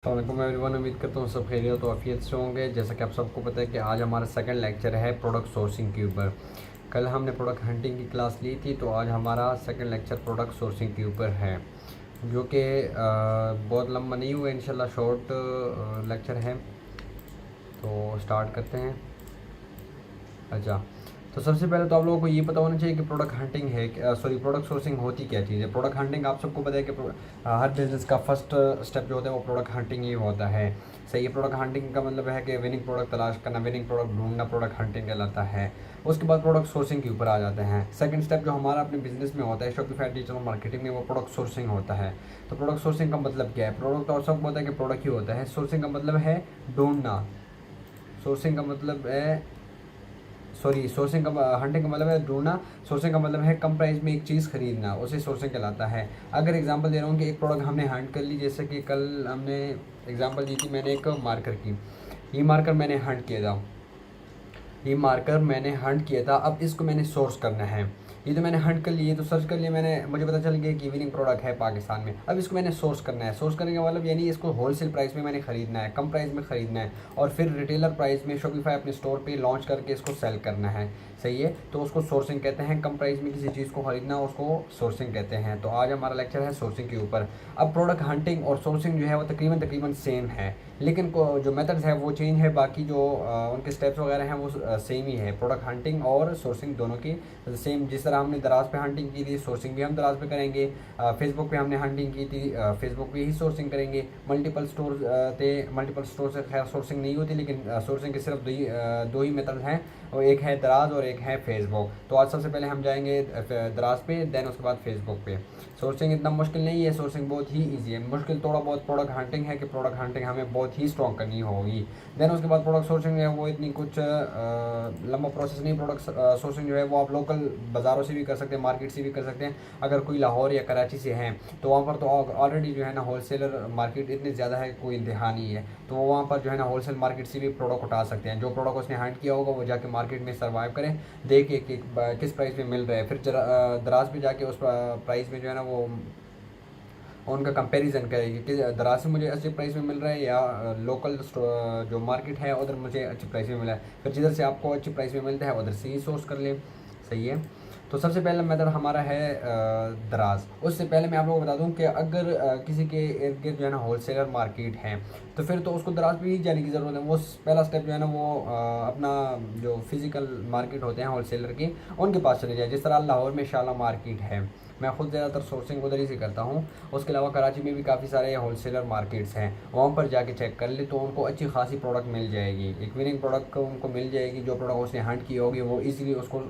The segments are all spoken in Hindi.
अस्सलामुअलैकुम एवरीवन, उम्मीद करता हूँ सब खैरियत और आफियत से होंगे। जैसा कि आप सबको पता है कि आज हमारा सेकंड लेक्चर है प्रोडक्ट सोर्सिंग के ऊपर। कल हमने प्रोडक्ट हंटिंग की क्लास ली थी, तो आज हमारा सेकंड लेक्चर प्रोडक्ट सोर्सिंग के ऊपर है, जो कि बहुत लंबा नहीं हुआ, इंशाल्लाह शॉर्ट लेक्चर है। तो स्टार्ट करते हैं। अच्छा, तो सबसे पहले तो आप लोगों को ये पता होना चाहिए कि प्रोडक्ट हंटिंग है, प्रोडक्ट सोर्सिंग होती क्या चीज़ है। प्रोडक्ट हंटिंग आप सबको पता है कि हर बिजनेस का फर्स्ट स्टेप जो होता है वो प्रोडक्ट हंटिंग ही होता है। सही है। प्रोडक्ट हंटिंग का मतलब है कि विनिंग प्रोडक्ट तलाश करना, विनिंग प्रोडक्ट ढूंढना, प्रोडक्ट हंटिंग कहलाता है। उसके बाद प्रोडक्ट सोर्सिंग के ऊपर आ जाते हैं। सेकंड स्टेप जो हमारा अपने बिजनेस में होता है शॉपिफाई डिजिटल मार्केटिंग में, वो प्रोडक्ट सोर्सिंग होता है। तो प्रोडक्ट सोर्सिंग का मतलब क्या है? प्रोडक्ट तो सबको पता है कि प्रोडक्ट ही होता है। सोर्सिंग का मतलब है ढूंढना। सोर्सिंग का मतलब है सोर्सिंग का हंटिंग का मतलब है ढूंढना। सोर्सिंग का मतलब है कम प्राइस में एक चीज़ खरीदना, उसे सोर्सिंग कहलाता है। अगर एग्जांपल दे रहा हूँ कि एक प्रोडक्ट हमने हंट कर ली, जैसे कि कल हमने एग्जांपल दी थी मैंने एक मार्कर की। ये मार्कर मैंने हंट किया था, अब इसको मैंने सोर्स करना है। ये तो मैंने हंट कर लिए, तो सर्च कर लिया मैंने, मुझे पता चल गया कि इवनिंग प्रोडक्ट है पाकिस्तान में। अब इसको मैंने सोर्स करना है। सोर्स करने का मतलब यानी इसको होलसेल प्राइस में मैंने खरीदना है, कम प्राइस में खरीदना है, और फिर रिटेलर प्राइस में शॉपिफाई अपने स्टोर पे लॉन्च करके इसको सेल करना है। सही है। तो उसको सोर्सिंग कहते हैं। कम प्राइस में किसी चीज़ को खरीदना उसको सोर्सिंग कहते हैं। तो आज हमारा लेक्चर है सोर्सिंग के ऊपर। अब प्रोडक्ट हंटिंग और सोर्सिंग जो है वो तकरीबन सेम है, लेकिन जो मेथड्स है वो चेंज है, बाकी जो उनके स्टेप्स वगैरह हैं वो सेम ही है। प्रोडक्ट हंटिंग और सोर्सिंग दोनों की सेम। जिस तरह हमने दराज पे हंटिंग की थी, सोर्सिंग भी हम दराज पे करेंगे। फेसबुक पे हमने हंटिंग की थी, फेसबुक पे ही सोर्सिंग करेंगे। मल्टीपल स्टोर से खैर सोर्सिंग नहीं होती, लेकिन सोर्सिंग के सिर्फ दो ही मेथड हैं, और एक है दराज और एक है फेसबुक। तो आज सबसे पहले हम जाएंगे दराज पे, देन उसके बाद फेसबुक पे। सोर्सिंग इतना मुश्किल नहीं है, सोर्सिंग बहुत ही ईजी है। मुश्किल थोड़ा बहुत प्रोडक्ट हंटिंग है कि प्रोडक्ट हंटिंग हमें बहुत ही स्ट्रॉन्ग करनी होगी। देन उसके बाद प्रोडक्ट सोर्सिंग है वो इतनी कुछ लंबा प्रोसेस नहीं। प्रोडक्ट सोर्सिंग जो है वो आप लोकल बाज़ारों से भी कर सकते हैं, मार्केट से भी कर सकते हैं। अगर कोई लाहौर या कराची से हैं तो वहाँ पर तो ऑलरेडी जो है ना होलसेलर मार्केट इतनी ज़्यादा है, कोई इंतहा नहीं है। तो वो वहाँ पर जो है ना होलसेल मार्केट से भी प्रोडक्ट उठा सकते हैं। जो प्रोडक्ट उसने हंट किया होगा वो जाके मार्केट में सर्वाइव करें, देख कि किस प्राइस में मिल रहा है, फिर दराज पे जाके उस प्राइस में जो है ना वो उनका कंपैरिजन करेगी कि दराज से मुझे अच्छे प्राइस में मिल रहा है या लोकल जो मार्केट है उधर मुझे अच्छे प्राइस में मिला है। फिर जिधर से आपको अच्छे प्राइस में मिलता है उधर से ही सोर्स कर लें। सही है। तो सबसे पहला मेथड हमारा है दराज। उससे पहले मैं आप लोगों को बता दूं कि अगर किसी के इर्द गिर्द जो है ना होलसेलर मार्केट है, तो फिर तो उसको दराज पे ही जाने की ज़रूरत है। वो पहला स्टेप जो है ना वो अपना जो फिज़िकल मार्केट होते हैं होलसेलर के, उनके पास चले जाए। जिस तरह लाहौर में शाला मार्केट है, मैं खुद ज़्यादातर सोर्सिंग उधर ही से करता हूँ। उसके अलावा कराची में भी काफ़ी सारे होलसेलर मार्केट्स हैं, वहाँ पर जाके चेक कर ले तो उनको अच्छी खासी प्रोडक्ट मिल जाएगी। एक विनिंग प्रोडक्ट उनको मिल जाएगी। जो प्रोडक्ट उसने हंट की होगी वो इजीली उसको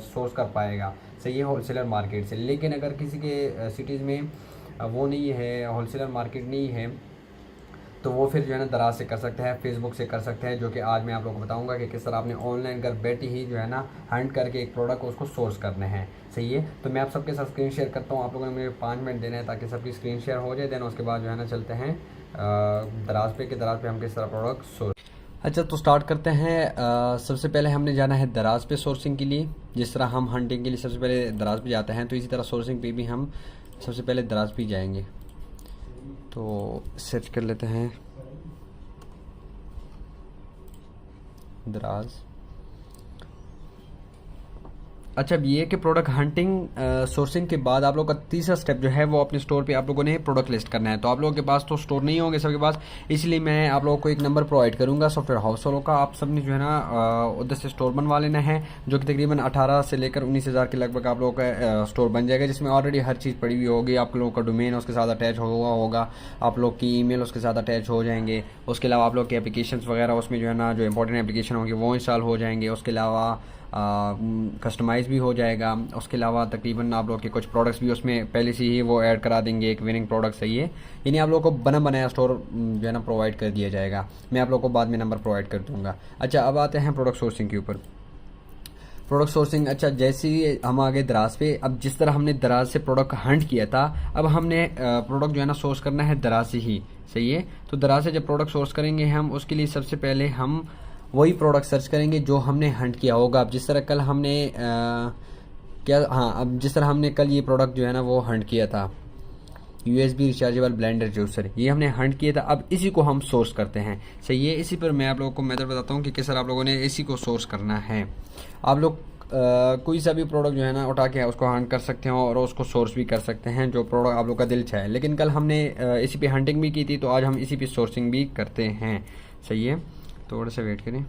सोर्स कर पाएगा। सही है, होलसेलर मार्केट से। लेकिन अगर किसी के सिटीज़ में वो नहीं है, होलसेलर मार्केट नहीं है, तो वो फिर जो है ना दराज से कर सकते हैं, फेसबुक से कर सकते हैं, जो कि आज मैं आप लोगों को बताऊंगा कि किस तरह आपने ऑनलाइन घर बैठे ही जो है ना हंट करके एक प्रोडक्ट उसको सोर्स करने हैं। सही है। तो मैं आप सबके साथ स्क्रीन शेयर करता हूँ। आप लोगों ने मुझे 5 मिनट देने हैं ताकि सबकी स्क्रीन शेयर हो जाए। देन उसके बाद जो है ना चलते हैं दराज पे, कि दराज पे हम किस तरह प्रोडक्ट सोर्स। अच्छा, तो स्टार्ट करते हैं। सबसे पहले हमने जाना है दराज पे सोर्सिंग के लिए। जिस तरह हम हंटिंग के लिए सबसे पहले दराज पे जाते हैं, तो इसी तरह सोर्सिंग पे भी हम सबसे पहले दराज पे जाएंगे। तो सर्च कर लेते हैं दराज। अच्छा, अब ये कि प्रोडक्ट हंटिंग सोर्सिंग के बाद आप लोग का तीसरा स्टेप जो है वो अपने स्टोर पे आप लोगों ने प्रोडक्ट लिस्ट करना है। तो आप लोगों के पास तो स्टोर नहीं होंगे सबके पास, इसलिए मैं आप लोगों को एक नंबर प्रोवाइड करूंगा सॉफ्टवेयर हाउस वालों का। आप सब ने जो है ना उधर से स्टोर बनवा लेना है, जो कि तकरीबन 18 से लेकर 19,000 के लगभग आप लोगों का स्टोर बन जाएगा, जिसमें ऑलरेडी हर चीज़ पड़ी हुई होगी। आप लोगों का डोमेन उसके साथ अटैच हुआ होगा, आप लोग की ईमेल उसके साथ अटैच हो जाएंगे। उसके अलावा आप लोग के एप्लीकेशन वगैरह उसमें जो है ना जो इंपॉर्टेंट एप्लीकेशन होंगे वो इंस्टॉल हो जाएंगे। उसके अलावा कस्टमाइज़ भी हो जाएगा। उसके अलावा तकरीबन आप लोग के कुछ प्रोडक्ट्स भी उसमें पहले से ही वो ऐड करा देंगे, एक विनिंग प्रोडक्ट। सही है। यानी आप लोगों को बना बनाया स्टोर जो है ना प्रोवाइड कर दिया जाएगा। मैं आप लोगों को बाद में नंबर प्रोवाइड कर दूंगा। अच्छा, अब आते हैं प्रोडक्ट सोर्सिंग के ऊपर। प्रोडक्ट सोर्सिंग, अच्छा, जैसे ही हम आगे दराज पे, अब जिस तरह हमने दराज से प्रोडक्ट हंट किया था, अब हमने प्रोडक्ट जो है ना सोर्स करना है दराज से ही। सही है। तो दराज से जब प्रोडक्ट सोर्स करेंगे हम, उसके लिए सबसे पहले हम वही प्रोडक्ट सर्च करेंगे जो हमने हंट किया होगा। अब जिस तरह कल हमने अब जिस तरह हमने कल ये प्रोडक्ट जो है ना वो हंट किया था, USB रिचार्जेबल ब्लेंडर जूसर, ये हमने हंट किया था। अब इसी को हम सोर्स करते हैं। सही है, इसी पर मैं आप लोगों को मेथड बताता हूँ कि किस तरह आप लोगों ने इसी को सोर्स करना है। आप लोग कोई सा भी प्रोडक्ट जो है ना उठा के उसको हंट कर सकते हैं और उसको सोर्स भी कर सकते हैं, जो प्रोडक्ट आप लोग का दिल चाहे। लेकिन कल हमने इसी पे हंटिंग भी की थी, तो आज हम इसी पे सोर्सिंग भी करते हैं। सही है, थोड़ा सा वेट करें।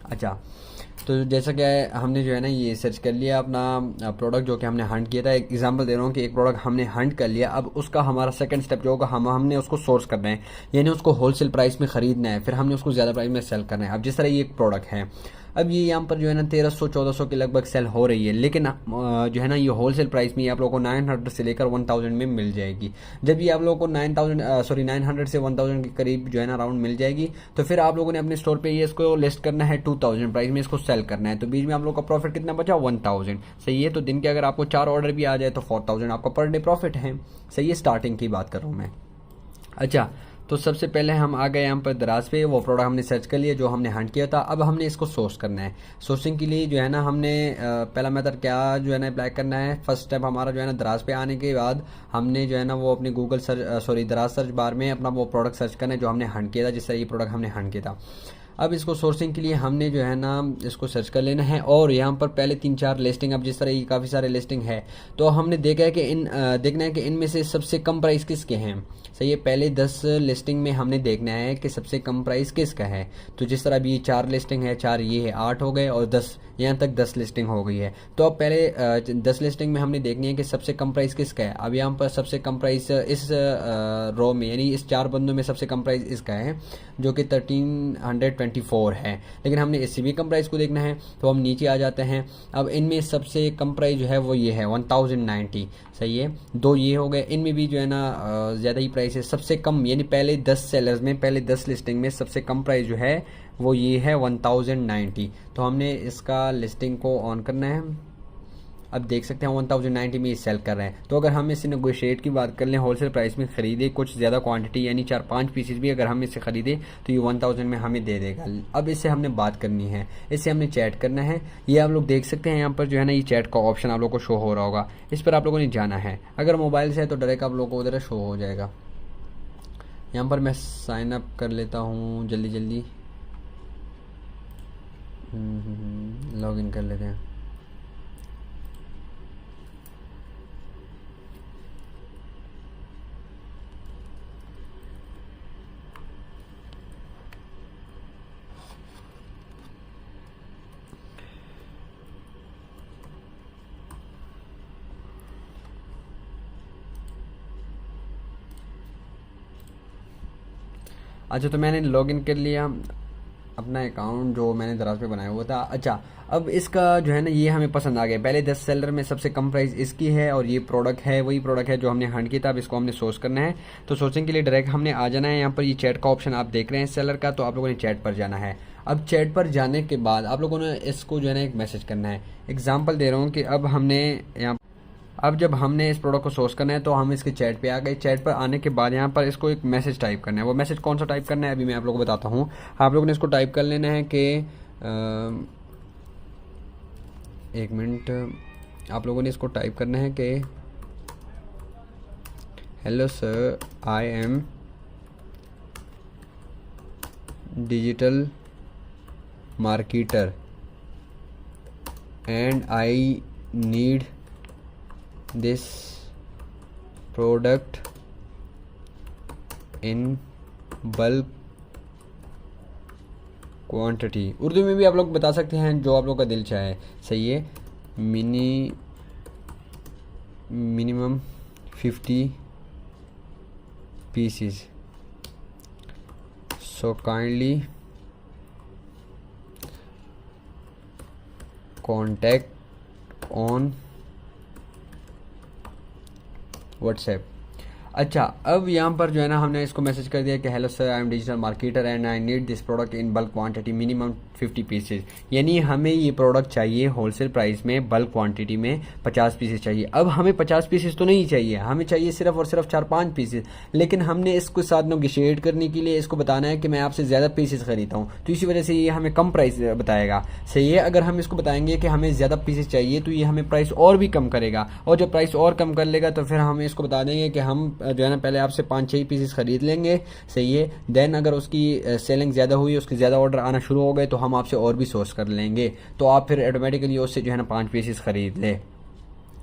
अच्छा, तो जैसा कि हमने जो है ना ये सर्च कर लिया अपना प्रोडक्ट जो कि हमने हंट किया था। एक एग्जांपल दे रहा हूँ कि एक प्रोडक्ट हमने हंट कर लिया, अब उसका हमारा सेकंड स्टेप जो होगा, हमने उसको सोर्स करना है, यानी उसको होलसेल प्राइस में ख़रीदना है, फिर हमने उसको ज़्यादा प्राइस में सेल करना है। अब जिस तरह ये एक प्रोडक्ट है, अब ये यहाँ पर जो है ना 1300-1400 के लगभग सेल हो रही है, लेकिन जो है ना ये होलसेल प्राइस में आप लोगों को 900 से लेकर 1000 में मिल जाएगी। जब ये आप लोगों को 900 से 1000 के करीब जो है ना राउंड मिल जाएगी, तो फिर आप लोगों ने अपने स्टोर पे ये इसको लिस्ट करना है 2000 प्राइस में, इसको सेल करना है। तो बीच में आप लोगों का प्रॉफिट कितना बचा, 1000। सही है, तो दिन के अगर आपको 4 ऑर्डर भी आ जाए तो 4000 आपका पर डे प्रॉफिट है। सही है, स्टार्टिंग की बात कर रहा हूँ मैं। अच्छा, तो सबसे पहले हम आ गए यहाँ पर दराज पे, वो प्रोडक्ट हमने सर्च कर लिया जो हमने हंट किया था। अब हमने इसको सोर्स करना है। सोर्सिंग के लिए जो है ना हमने पहला मेथड क्या जो है ना अप्लाई करना है। फर्स्ट स्टेप हमारा जो है ना दराज पे आने के बाद हमने जो है ना वो अपने गूगल दराज सर्च बार में अपना वो प्रोडक्ट सर्च करना है जो हमने हंट किया था, जिस तरह ये प्रोडक्ट हमने हंट किया था। अब इसको सोर्सिंग के लिए हमने जो है ना इसको सर्च कर लेना है, और यहाँ पर पहले 3-4 लिस्टिंग, अब जिस तरह ये काफ़ी सारे लिस्टिंग है, तो हमने देखा है कि देखना है कि इनमें से सबसे कम प्राइस किसके हैं। सही है, पहले 10 लिस्टिंग में हमने देखना है कि सबसे कम प्राइस किसका है। तो जिस तरह अभी 4 लिस्टिंग है, 4 ये है, 8 हो गए, और 10 यहाँ तक 10 लिस्टिंग हो गई है। तो अब पहले 10 लिस्टिंग में हमने देखनी है कि सबसे कम प्राइस किसका है। अब यहाँ पर सबसे कम प्राइस इस रो में, यानी इस 4 बंदों में सबसे कम प्राइस इसका है, जो कि 1324 है। लेकिन हमने इससे भी कम प्राइस को देखना है, तो हम नीचे आ जाते हैं। अब इनमें सबसे कम प्राइस जो है वो ये है 1090। सही है, 2 ये हो गए। इनमें भी जो है ना ज़्यादा ही प्राइस है। सबसे कम यानी पहले 10 सेलर्स में, पहले 10 लिस्टिंग में सबसे कम प्राइस जो है वो ये है 1090। तो हमने इसका लिस्टिंग को ऑन करना है। अब देख सकते हैं 1090 में ये सेल कर रहे हैं। तो अगर हम इससे नेगोशिएट की बात कर लें, होलसेल प्राइस में ख़रीदे कुछ ज़्यादा क्वांटिटी, यानी 4-5 पीसेस भी अगर हम इससे ख़रीदे तो ये 1000 में हमें दे देगा। अब इससे हमने बात करनी है, इससे हमने चैट करना है। ये आप लोग देख सकते हैं यहाँ पर जो है ना ये चैट का ऑप्शन आप लोग को शो हो रहा होगा, इस पर आप लोगों ने जाना है। अगर मोबाइल से है तो डायरेक्ट आप लोगों को उधर शो हो जाएगा। यहाँ पर मैं साइन अप कर लेता हूँ जल्दी लॉग इन कर लेते हैं। अच्छा, तो मैंने लॉगिन कर लिया अपना अकाउंट जो मैंने दराज पे बनाया हुआ था। अच्छा, अब इसका जो है ना ये हमें पसंद आ गया। पहले 10 सेलर में सबसे कम प्राइस इसकी है, और ये प्रोडक्ट है, वही प्रोडक्ट है जो हमने हंट किया था। अब इसको हमने सोर्स करना है। तो सोर्सिंग के लिए डायरेक्ट हमने आ जाना है। यहाँ पर ये चैट का ऑप्शन आप देख रहे हैं सेलर का, तो आप लोगों ने चैट पर जाना है। अब चैट पर जाने के बाद आप लोगों ने इसको जो है ना एक मैसेज करना है। एग्जाम्पल दे रहा हूँ कि अब जब हमने इस प्रोडक्ट को सोर्स करना है तो हम इसके चैट पे आ गए। चैट पर आने के बाद यहाँ पर इसको एक मैसेज टाइप करना है। वो मैसेज कौन सा टाइप करना है अभी मैं आप लोगों को बताता हूँ। आप लोगों ने इसको टाइप कर लेना है कि 1 मिनट, आप लोगों ने इसको टाइप करना है कि hello sir, I am digital marketer and I need this product in bulk quantity। Urdu में भी आप लोग बता सकते हैं जो आप लोग का दिल चाहे। सही है, minimum 50 pieces, so kindly contact on WhatsApp. अच्छा, अब यहाँ पर जो है ना हमने इसको मैसेज कर दिया कि hello sir, I am digital marketer and I need this product in bulk quantity minimum 50 pieces, यानी हमें ये प्रोडक्ट चाहिए होलसेल प्राइस में, बल्क क्वांटिटी में 50 पीसेज चाहिए। अब हमें 50 पीसेज तो नहीं चाहिए, हमें चाहिए सिर्फ और सिर्फ 4-5 पीसेज, लेकिन हमने इसको साथ नेगोशिएट करने के लिए इसको बताना है कि मैं आपसे ज़्यादा पीसेज खरीदता हूँ, तो इसी वजह से ये हमें कम प्राइस बताएगा। सही है, अगर हम इसको बताएंगे कि हमें ज़्यादा पीसेज चाहिए तो ये हमें प्राइस और भी कम करेगा, और जब प्राइस और कम कर लेगा तो फिर हम इसको बता देंगे कि हम जो है ना पहले आपसे 5-6 पीसेस खरीद लेंगे। सही है, देन अगर उसकी सेलिंग ज़्यादा हुई, उसके ज़्यादा ऑर्डर आना शुरू हो गए तो हम आपसे और भी सोर्स कर लेंगे, तो आप फिर ऑटोमेटिकली उससे जो है ना 5 पीसेस खरीद ले।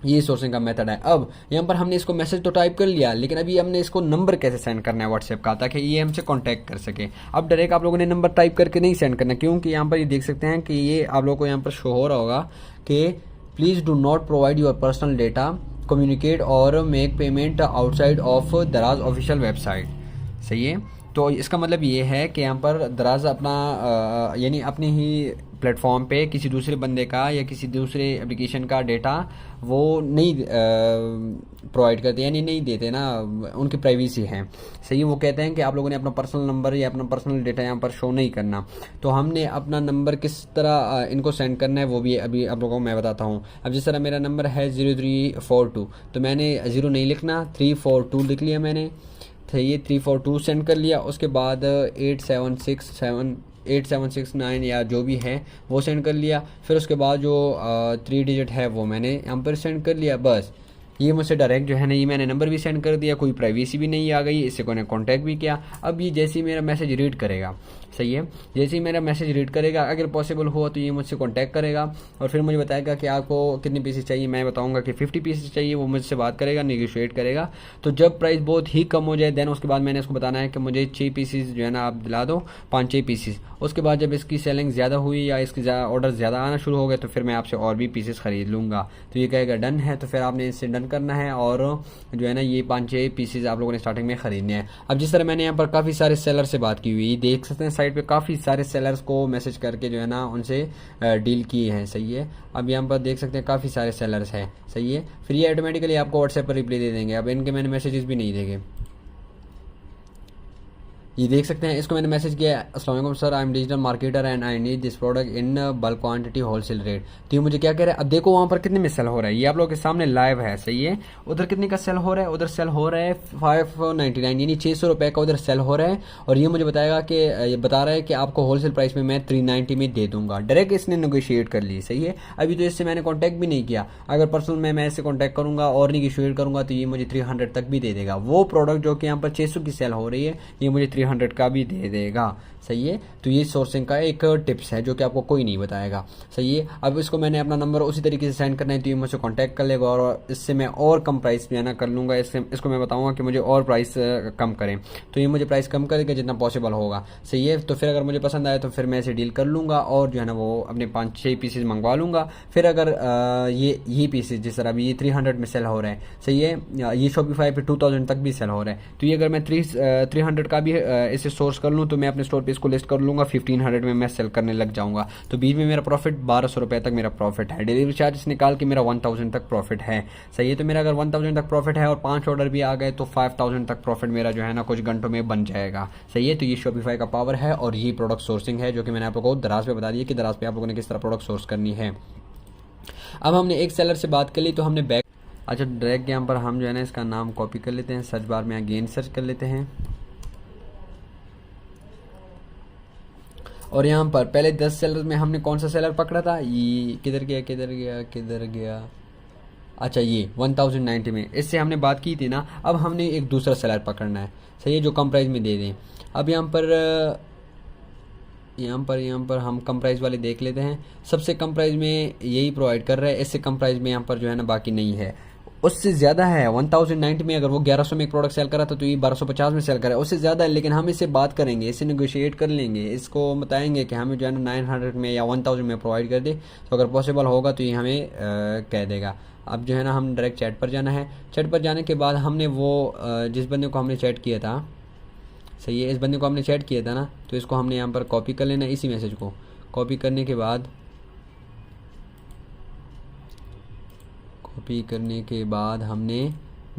ये सोर्सिंग का मेथड है। अब यहाँ पर हमने इसको मैसेज तो टाइप कर लिया, लेकिन अभी हमने इसको नंबर कैसे सेंड करना है व्हाट्सएप का, ताकि ये हमसे कांटेक्ट कर सके। अब डायरेक्ट आप लोगों ने नंबर टाइप करके नहीं सेंड करना, क्योंकि यहाँ पर ये देख सकते हैं कि ये आप लोगों को यहाँ पर शो हो रहा होगा कि please do not provide your personal data, communicate और मेक पेमेंट आउटसाइड ऑफ दराज ऑफिशियल वेबसाइट। सही है, तो इसका मतलब ये है कि यहाँ पर दराज अपना यानी अपनी ही प्लेटफॉर्म पे किसी दूसरे बंदे का या किसी दूसरे एप्लीकेशन का डेटा वो नहीं प्रोवाइड करते, यानी नहीं देते ना, उनकी प्राइवेसी है। सही है, वो कहते हैं कि आप लोगों ने अपना पर्सनल नंबर या अपना पर्सनल डेटा यहाँ पर शो नहीं करना। तो हमने अपना नंबर किस तरह इनको सेंड करना है वो भी अभी आप लोगों को मैं बताता हूँ। अब जिस तरह मेरा नंबर है 0342, तो मैंने 0 नहीं लिखना, 342 लिख लिया मैंने। सही है, 342 सेंड कर लिया। उसके बाद 8769 या जो भी है वो सेंड कर लिया। फिर उसके बाद जो 3 डिजिट है वो मैंने यहाँ पर सेंड कर लिया। बस ये मुझसे डायरेक्ट जो है ना, ये मैंने नंबर भी सेंड कर दिया, कोई प्राइवेसी भी नहीं आ गई, इससे कोई ने कॉन्टैक्ट भी किया। अब ये जैसे ही मेरा मैसेज रीड करेगा, सही है, जैसे ही मेरा मैसेज रीड करेगा, अगर पॉसिबल हुआ तो ये मुझसे कॉन्टैक्ट करेगा और फिर मुझे बताएगा कि आपको कितने पीसेस चाहिए। मैं बताऊंगा कि 50 पीसेस चाहिए, वो मुझसे बात करेगा, नेगोशिएट करेगा। तो जब प्राइस बहुत ही कम हो जाए, देन उसके बाद मैंने इसको बताना है कि मुझे 6 पीसेस जो है ना आप दिला दो, 5-6 पीसेस। उसके बाद जब इसकी सेलिंग ज़्यादा हुई या इसकी ऑर्डर ज़्यादा आना शुरू हो गए तो फिर मैं आपसे और भी पीसेस खरीद लूँगा। तो ये कहेगा डन है, तो फिर आपने इससे डन करना है और जो है ना ये 5-6 पीसेस आप लोगों ने स्टार्टिंग में ख़रीदने हैं। अब जिस तरह मैंने यहाँ पर काफ़ी सारे सेलर से बात की हुई, देख सकते हैं साइड पे काफ़ी सारे सेलर्स को मैसेज करके जो है ना उनसे डील की है। सही है, अब यहाँ पर देख सकते हैं काफ़ी सारे सेलर्स हैं। सही है, फिर ये ऑटोमेटिकली आपको व्हाट्सएप पर रिप्लाई दे देंगे। अब इनके मैंने मैसेजेस भी नहीं देंगे, ये देख सकते हैं। इसको मैंने मैसेज किया, अस्सलाम वालेकुम sir, I am digital marketer and I need this product in bulk quantity wholesale rate. तो ये मुझे क्या कह रहा है, अब देखो वहाँ पर कितने में सेल हो रहा है, ये आप लोगों के सामने लाइव है। सही है, उधर कितने का सेल हो रहा है, उधर सेल हो रहा है 599, यानी 600 रुपये का उधर सेल हो रहा है। और ये मुझे बताएगा कि ये बता रहा है कि आपको होलसेल प्राइस में मैं 390 में दे दूंगा। डायरेक्ट इसने नेगोशिएट कर ली। सही है, अभी तो इससे मैंने कॉन्टैक्ट भी नहीं किया। अगर पर्सनल में मैं इससे कॉन्टैक्ट करूंगा और नेगोशिएट करूंगा तो ये मुझे 300 तक भी दे देगा। वो प्रोडक्ट जो कि यहाँ पर 600 की सेल हो रही है, ये मुझे 300 का भी दे देगा। सही है, तो ये सोर्सिंग का एक टिप्स है जो कि आपको कोई नहीं बताएगा। सही है, अब इसको मैंने अपना नंबर उसी तरीके से सेंड करना है, तो ये मुझसे कांटेक्ट कर लेगा और इससे मैं और कम प्राइस में ना कर लूँगा। इसको मैं बताऊंगा कि मुझे और प्राइस कम करें, तो ये मुझे प्राइस कम करेगा जितना पॉसिबल होगा। सही है, तो फिर अगर मुझे पसंद आए तो फिर मैं इसे डील कर लूँगा और जो है ना वो अपने 5-6 पीसेज मंगवा लूँगा। फिर अगर ये पीसेज जिस तरह अभी ये 300 में सेल हो रहा है, सही है, ये शॉपिफाई पे 2000 तक भी सेल हो रहा है, तो ये अगर मैं 300 का भी इसे सोर्स कर लूँ तो मैं अपने स्टोर पे इसको लिस्ट कर लूँगा, 1500 में मैं सेल करने लग जाऊँगा। तो बीच में मेरा प्रॉफिट 1200 रुपये तक मेरा प्रॉफिट है। डिलीवरी चार्ज निकाल के मेरा 1000 तक प्रॉफिट है। सही है, तो मेरा अगर 1000 तक प्रॉफिट है और 5 ऑर्डर भी आ गए तो 5000 तक प्रॉफिट मेरा जो है ना कुछ घंटों में बन जाएगा। सही है, तो ये शॉपिफाई का पावर है और ये प्रोडक्ट सोर्सिंग है जो कि मैंने आप लोगों को दराज पे बता दिया कि दराज पे आप लोगों ने किस तरह प्रोडक्ट सोर्स करनी है। अब हमने एक सेलर से बात कर ली, तो हमने बैक अच्छा डायरेक्ट यहाँ पर हम जो है ना इसका नाम कॉपी कर लेते हैं, सर्च बार में अगेन सर्च कर लेते हैं और यहाँ पर पहले 10 सेलर में हमने कौन सा सेलर पकड़ा था, ये किधर गया, अच्छा ये 1090 में, इससे हमने बात की थी ना। अब हमने एक दूसरा सेलर पकड़ना है। सही है, जो कम प्राइस में दे दें। अब यहाँ पर हम कम प्राइस वाले देख लेते हैं। सबसे कम प्राइस में यही प्रोवाइड कर रहा है, इससे कम प्राइस में यहाँ पर जो है ना बाकी नहीं है। उससे ज़्यादा है 1090 में, अगर वो 1100 में एक प्रोडक्ट सेल कर रहा था तो ये 1250 में सेल कर रहा है, उससे ज़्यादा है। लेकिन हम इससे बात करेंगे, इससे नेगोशिएट कर लेंगे, इसको बताएंगे कि हमें जो है ना 900 में या 1000 में प्रोवाइड कर दे। तो अगर पॉसिबल होगा तो ये हमें कह देगा। अब जो है ना हम डायरेक्ट चैट पर जाना है। चैट पर जाने के बाद हमने वो जिस बंदे को हमने चैट किया था, सही है, इस बंदे को हमने चैट किया था ना, तो इसको हमने यहाँ पर कॉपी कर लेना। इसी मैसेज को कॉपी करने के बाद हमने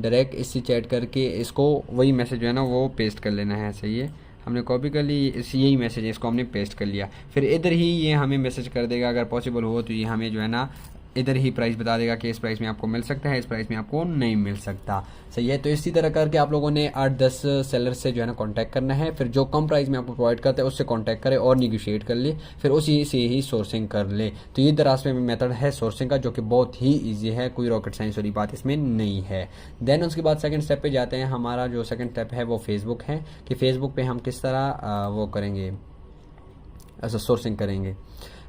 डायरेक्ट इससे चैट करके इसको वही मैसेज जो है ना वो पेस्ट कर लेना है। सही है, हमने कॉपी कर ली, यही मैसेज है, इसको हमने पेस्ट कर लिया। फिर इधर ही ये हमें मैसेज कर देगा, अगर पॉसिबल हो तो ये हमें जो है ना इधर ही प्राइस बता देगा कि इस प्राइस में आपको मिल सकता है, इस प्राइस में आपको नहीं मिल सकता। सही है। तो इसी तरह करके आप लोगों ने 8-10 सेलर से जो है ना कांटेक्ट करना है, फिर जो कम प्राइस में आपको प्रोवाइड करते हैं उससे कांटेक्ट करें और निगोशिएट कर ले, फिर उसी से ही सोर्सिंग कर ले। तो ये दराज में मेथड है सोर्सिंग का, जो कि बहुत ही ईजी है, कोई रॉकेट साइंस वाली बात इसमें नहीं है। देन उसके बाद सेकंड स्टेप पे जाते हैं। हमारा जो सेकंड स्टेप है वो फेसबुक है, कि फेसबुक पे हम किस तरह वो करेंगे, ऐसा सोर्सिंग करेंगे।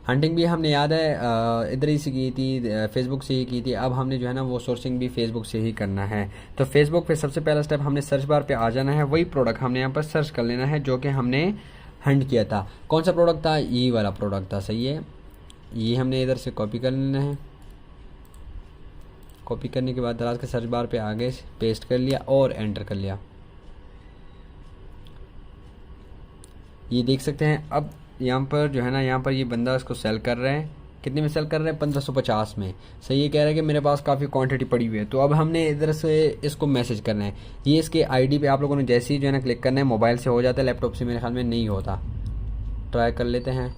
हंटिंग भी हमने याद है इधर ही से की थी, फेसबुक से ही की थी। अब हमने जो है ना वो सोर्सिंग भी फेसबुक से ही करना है। तो फेसबुक पे सबसे पहला स्टेप हमने सर्च बार पे आ जाना है, वही प्रोडक्ट हमने यहाँ पर सर्च कर लेना है जो कि हमने हंट किया था। कौन सा प्रोडक्ट था? ये वाला प्रोडक्ट था। सही है। ये हमने इधर से कॉपी कर लेना है। कॉपी करने के बाद दराज के सर्च बार पे आगे पेस्ट कर लिया और एंटर कर लिया। ये देख सकते हैं। अब यहाँ पर जो है ना, यहाँ पर ये बंदा इसको सेल कर रहे हैं। कितने में सेल कर रहे हैं? 1550 में। सही। ये कह रहा है कि मेरे पास काफ़ी क्वांटिटी पड़ी हुई है। तो अब हमने इधर से इसको मैसेज करना है। ये इसके आईडी पे आप लोगों ने जैसे ही जो है ना क्लिक करना है। मोबाइल से हो जाता है, लैपटॉप से मेरे ख्याल में नहीं होता। ट्राई कर लेते हैं।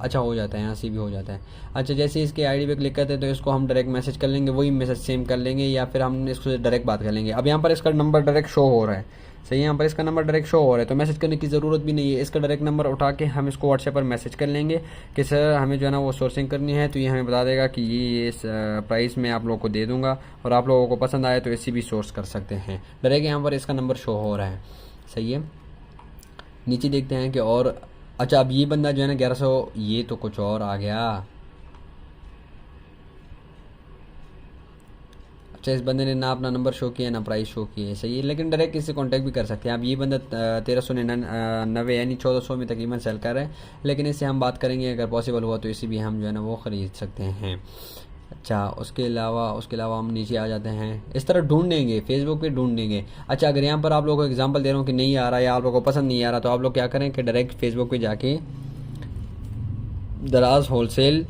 अच्छा हो जाता है, यहाँ से भी हो जाता है। अच्छा, जैसे इसके आईडी पे क्लिक करते हैं तो इसको हम डायरेक्ट मैसेज कर लेंगे, वही मैसेज सेम कर लेंगे, या फिर हम इसको डायरेक्ट बात कर लेंगे। अब यहाँ पर इसका नंबर डायरेक्ट शो हो रहा है। सही है। यहाँ पर इसका नंबर डायरेक्ट शो हो रहा है, तो मैसेज करने की ज़रूरत भी नहीं है। इसका डायरेक्ट नंबर उठा के हम इसको व्हाट्सएप पर मैसेज कर लेंगे कि सर हमें जो है ना वो सोर्सिंग करनी है। तो ये हमें बता देगा कि ये इस प्राइस में आप लोगों को दे दूँगा, और आप लोगों को पसंद आए तो इसी भी सोर्स कर सकते हैं। डायरेक्ट यहाँ पर इसका नंबर शो हो रहा है। सही है। नीचे देखते हैं कि और अच्छा, अब ये बंदा जो है ना 1100, ये तो कुछ और आ गया। अच्छा, इस बंदे ने ना अपना नंबर शो किया ना प्राइस शो किया है। सही है। लेकिन डायरेक्ट इससे कांटेक्ट भी कर सकते हैं। अब ये बंदा 1399 यानी 1400 में तकरीबन सेल कर रहा है, लेकिन इससे हम बात करेंगे, अगर पॉसिबल हुआ तो इसी भी हम जो है ना वो ख़रीद सकते हैं। अच्छा, उसके अलावा हम नीचे आ जाते हैं। इस तरह ढूंढेंगे, फेसबुक पे ढूंढेंगे। अच्छा, अगर यहाँ पर आप लोगों को एग्जांपल दे रहा हूँ कि नहीं आ रहा या आप लोगों को पसंद नहीं आ रहा, तो आप लोग क्या करें कि डायरेक्ट फेसबुक पे जाके दराज होलसेल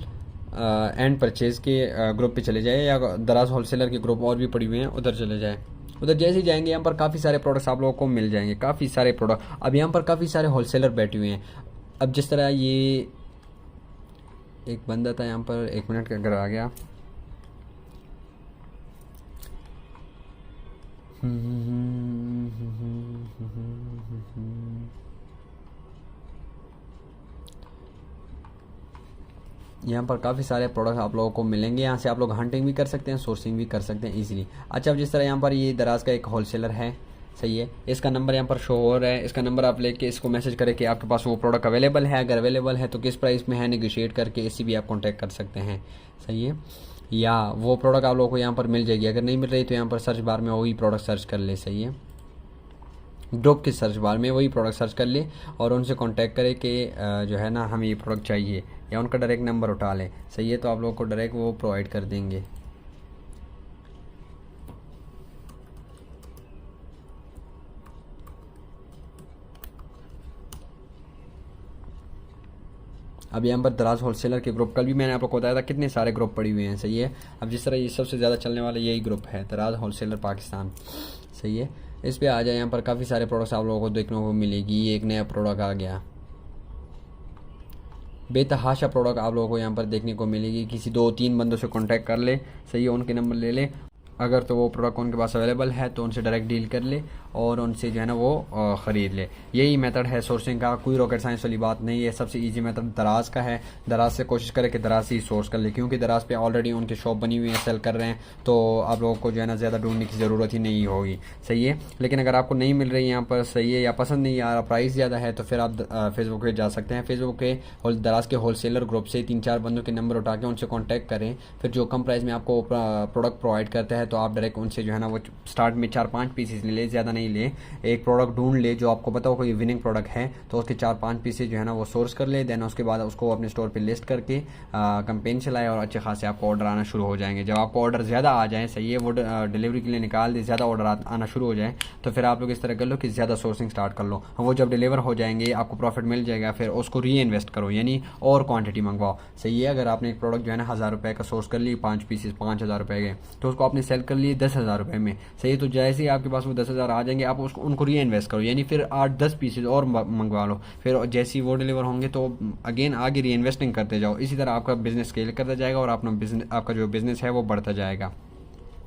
एंड परचेज़ के ग्रुप पे चले जाए, या दराज होलसेलर के ग्रुप और भी पड़ी हुए हैं, उधर चले जाए। उधर जैसे ही जाएंगे यहाँ पर काफ़ी सारे प्रोडक्ट्स आप लोगों को मिल जाएंगे, काफ़ी सारे प्रोडक्ट। अब यहाँ पर काफ़ी सारे होलसेलर बैठे हुए हैं। अब जिस तरह ये एक बंदा था यहाँ पर, 1 मिनट के अगर आ गया, यहाँ पर काफ़ी सारे प्रोडक्ट आप लोगों को मिलेंगे। यहाँ से आप लोग हंटिंग भी कर सकते हैं, सोर्सिंग भी कर सकते हैं इजीली। अच्छा, अब जिस तरह यहाँ पर ये दराज का एक होलसेलर है। सही है। इसका नंबर यहाँ पर शो हो रहा है। इसका नंबर आप लेके इसको मैसेज करें कि आपके पास वो प्रोडक्ट अवेलेबल है, अगर अवेलेबल है तो किस प्राइस में है, नेगोशिएट करके इसी भी आप कॉन्टैक्ट कर सकते हैं। सही है। या वो प्रोडक्ट आप लोगों को यहाँ पर मिल जाएगी। अगर नहीं मिल रही तो यहाँ पर सर्च बार में वही प्रोडक्ट सर्च कर ले। सही है। ग्रुप के सर्च बार में वही प्रोडक्ट सर्च कर ले और उनसे कांटेक्ट करें कि जो है ना हमें ये प्रोडक्ट चाहिए, या उनका डायरेक्ट नंबर उठा लें। सही है। तो आप लोगों को डायरेक्ट वो प्रोवाइड कर देंगे। अब यहाँ पर दराज होलसेलर के ग्रुप, कल भी मैंने आप लोग को बताया था कितने सारे ग्रुप पड़े हुए हैं। सही है। अब जिस तरह ये सबसे ज़्यादा चलने वाला यही ग्रुप है, दराज होलसेलर पाकिस्तान। सही है। इस पे आ जाए। यहाँ पर काफ़ी सारे प्रोडक्ट्स आप लोगों को देखने को मिलेगी। ये एक नया प्रोडक्ट आ गया, बेतहाशा प्रोडक्ट आप लोगों को यहाँ पर देखने को मिलेगी। किसी 2-3 बंदों से कांटेक्ट कर ले। सही है। उनके नंबर ले ले, अगर तो वो प्रोडक्ट उनके पास अवेलेबल है तो उनसे डायरेक्ट डील कर ले और उनसे जो है ना वो ख़रीद ले। यही मेथड है सोर्सिंग का, कोई रॉकेट साइंस वाली बात नहीं है। सबसे इजी मेथड दराज का है। दराज से कोशिश करें कि दराज से ही सोर्स कर ले, क्योंकि दराज पे ऑलरेडी उनकी शॉप बनी हुई है, सेल कर रहे हैं, तो आप लोगों को जो है ना ज़्यादा ढूंढने की ज़रूरत ही नहीं होगी। सही है। लेकिन अगर आपको नहीं मिल रही यहाँ पर, सही है, या पसंद नहीं आ रहा, प्राइस ज़्यादा है, तो फिर आप फेसबुक पे जा सकते हैं। फेसबुक के दराज के होलसेलर ग्रुप से 3-4 बंदों के नंबर उठा के उनसे कॉन्टैक्ट करें। फिर जो कम प्राइस में आपको प्रोडक्ट प्रोवाइड करते हैं तो आप डायरेक्ट उनसे जो है ना वो स्टार्ट में 4-5 पीसेस ले, ज़्यादा नहीं ले। एक प्रोडक्ट ढूंढ ले जो आपको पता हो कोई विनिंग प्रोडक्ट है, तो उसके 4-5 पीसेस जो है ना वो सोर्स कर ले। देन उसके बाद उसको अपने स्टोर पे लिस्ट करके कैंपेन चलाए और अच्छे खासे आपको ऑर्डर आना शुरू हो जाएंगे। जब आपको ऑर्डर ज़्यादा आ जाए, सही है, वो डिलीवरी के लिए निकाल दे, ज़्यादा ऑर्डर आना शुरू हो जाए, तो फिर आप लोग इस तरह कर लो कि ज़्यादा सोर्सिंग स्टार्ट कर लो। वो जब डिलीवर हो जाएंगे आपको प्रॉफिट मिल जाएगा, फिर उसको री इन्वेस्ट करो, यानी और क्वान्टिटी मंगवाओ। सही है। अगर आपने एक प्रोडक्ट जो है ना 1000 रुपये का सोर्स कर ली, 5 पीसेस 5000 रुपये के, तो उसको आपने सेल सेल कर लिए 10,000 रुपये में, सही है। तो जैसे ही आपके पास वो 10,000 आ जाएंगे, आप उसको उनको री इन्वेस्ट करो, यानी फिर 8-10 पीसेज और मंगवा लो, फिर जैसे ही वो डिलीवर होंगे तो अगेन आगे री इन्वेस्टिंग करते जाओ। इसी तरह आपका बिजनेस स्केल करता जाएगा और अपना बिजनेस, आपका जो बिजनेस है वो बढ़ता जाएगा,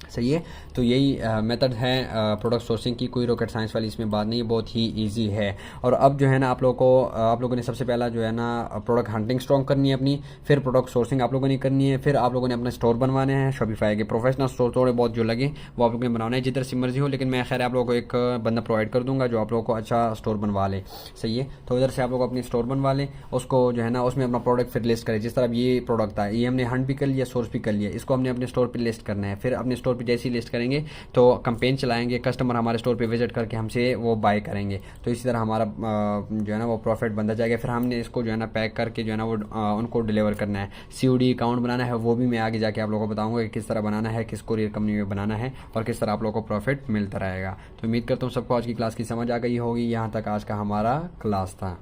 सही है। तो यही मेथड है प्रोडक्ट सोर्सिंग की, कोई रॉकेट साइंस वाली इसमें बात नहीं है, बहुत ही इजी है। और अब जो है ना आप लोगों ने सबसे पहला जो है ना प्रोडक्ट हंटिंग स्ट्रॉन्ग करनी है अपनी, फिर प्रोडक्ट सोर्सिंग आप लोगों ने करनी है, फिर आप लोगों ने अपना स्टोर बनवाने हैं शॉपिफाई के, प्रोफेशनल स्टोर थोड़े बहुत जो लगे वो आप लोगों ने बनाना है जिधर से मर्जी हो, लेकिन मैं खैर आप लोगों को एक बंदा प्रोवाइड कर दूंगा जो आप लोगों को अच्छा स्टोर बनवा ले, सही है। तो इधर से आप लोग अपनी स्टोर बनवा लें, उसको जो है ना उसमें अपना प्रोडक्ट फिर लिस्ट करें। जिस तरह ये प्रोडक्ट था, ये हमने हंट भी कर लिया, सोर्स भी कर लिया, इसको हमने अपने स्टोर पर लिस्ट करना है। फिर अपने स्टोर पर जैसे ही लिस्ट करेंगे तो कैंपेन चलाएंगे, कस्टमर हमारे स्टोर पे विजिट करके हमसे वो बाय करेंगे, तो इसी तरह हमारा जो है ना वो प्रॉफिट बनता जाएगा। फिर हमने इसको जो है ना पैक करके जो है ना वो उनको डिलीवर करना है, COD अकाउंट बनाना है, वो भी मैं आगे जाके आप लोगों को बताऊंगा कि किस तरह बनाना है, किस कोरियर कंपनी में बनाना है और किस तरह आप लोगों को प्रॉफिट मिलता रहेगा। तो उम्मीद करता हूँ सबको आज की क्लास की समझ आ गई होगी। यहाँ तक आज का हमारा क्लास था।